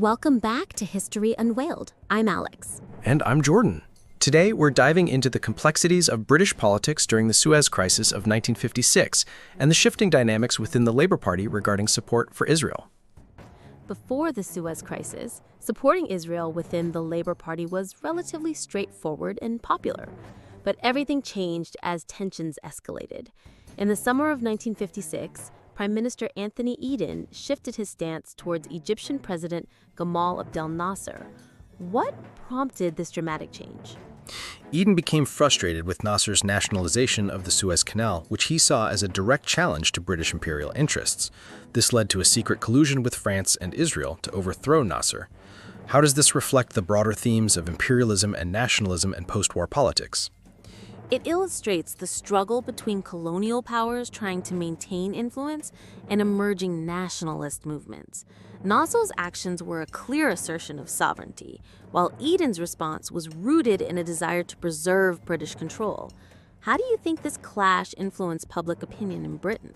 Welcome back to History Unveiled. I'm Alex. And I'm Jordan. Today, we're diving into the complexities of British politics during the Suez Crisis of 1956 and the shifting dynamics within the Labour Party regarding support for Israel. Before the Suez Crisis, supporting Israel within the Labour Party was relatively straightforward and popular. But everything changed as tensions escalated. In the summer of 1956, Prime Minister Anthony Eden shifted his stance towards Egyptian President Gamal Abdel Nasser. What prompted this dramatic change? Eden became frustrated with Nasser's nationalization of the Suez Canal, which he saw as a direct challenge to British imperial interests. This led to a secret collusion with France and Israel to overthrow Nasser. How does this reflect the broader themes of imperialism and nationalism and post-war politics? It illustrates the struggle between colonial powers trying to maintain influence and emerging nationalist movements. Nasser's actions were a clear assertion of sovereignty, while Eden's response was rooted in a desire to preserve British control. How do you think this clash influenced public opinion in Britain?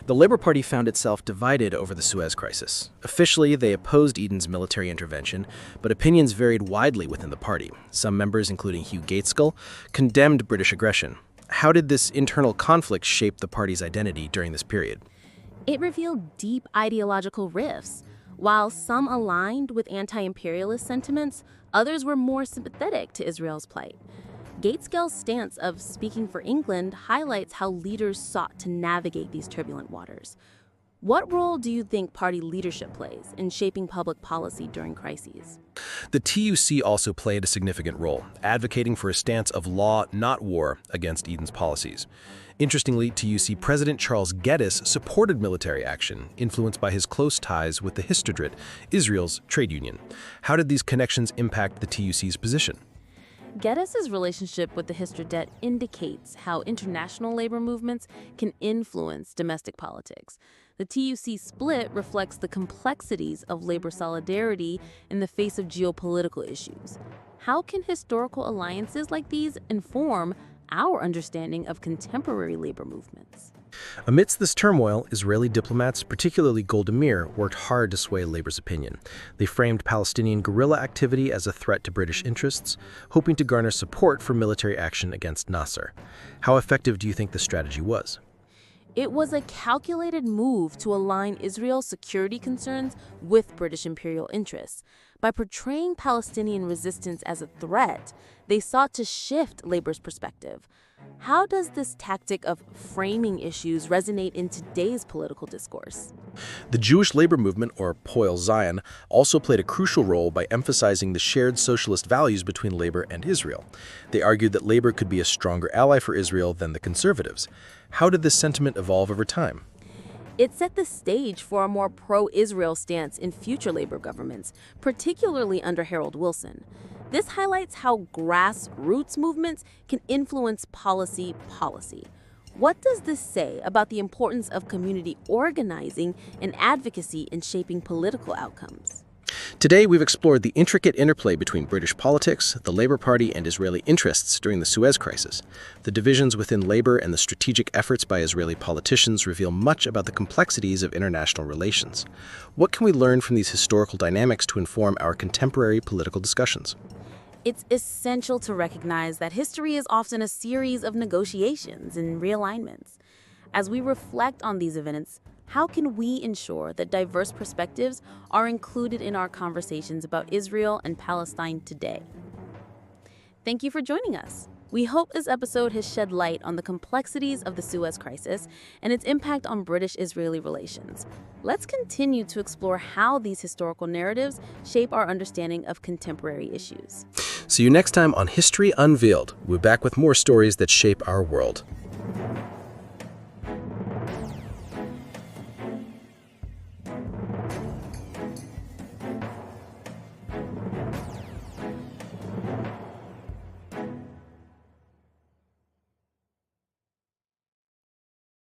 The Labour Party found itself divided over the Suez Crisis. Officially, they opposed Eden's military intervention, but opinions varied widely within the party. Some members, including Hugh Gaitskell, condemned British aggression. How did this internal conflict shape the party's identity during this period? It revealed deep ideological rifts. While some aligned with anti-imperialist sentiments, others were more sympathetic to Israel's plight. Gaitskell's stance of speaking for England highlights how leaders sought to navigate these turbulent waters. What role do you think party leadership plays in shaping public policy during crises? The TUC also played a significant role, advocating for a stance of law, not war, against Eden's policies. Interestingly, TUC President Charles Geddes supported military action, influenced by his close ties with the Histadrut, Israel's trade union. How did these connections impact the TUC's position? Geddes' relationship with the Histadrut indicates how international labor movements can influence domestic politics. The TUC split reflects the complexities of labor solidarity in the face of geopolitical issues. How can historical alliances like these inform our understanding of contemporary labor movements? Amidst this turmoil, Israeli diplomats, particularly Golda Meir, worked hard to sway Labour's opinion. They framed Palestinian guerrilla activity as a threat to British interests, hoping to garner support for military action against Nasser. How effective do you think this strategy was? It was a calculated move to align Israel's security concerns with British imperial interests. By portraying Palestinian resistance as a threat, they sought to shift Labour's perspective. How does this tactic of framing issues resonate in today's political discourse? The Jewish labor movement, or Poil Zion, also played a crucial role by emphasizing the shared socialist values between Labour and Israel. They argued that Labour could be a stronger ally for Israel than the conservatives. How did this sentiment evolve over time? It set the stage for a more pro-Israel stance in future Labour governments, particularly under Harold Wilson. This highlights how grassroots movements can influence policy. What does this say about the importance of community organizing and advocacy in shaping political outcomes? Today, we've explored the intricate interplay between British politics, the Labour Party, and Israeli interests during the Suez Crisis. The divisions within Labour and the strategic efforts by Israeli politicians reveal much about the complexities of international relations. What can we learn from these historical dynamics to inform our contemporary political discussions? It's essential to recognize that history is often a series of negotiations and realignments. As we reflect on these events, how can we ensure that diverse perspectives are included in our conversations about Israel and Palestine today? Thank you for joining us. We hope this episode has shed light on the complexities of the Suez Crisis and its impact on British-Israeli relations. Let's continue to explore how these historical narratives shape our understanding of contemporary issues. See you next time on History Unveiled. We're back with more stories that shape our world.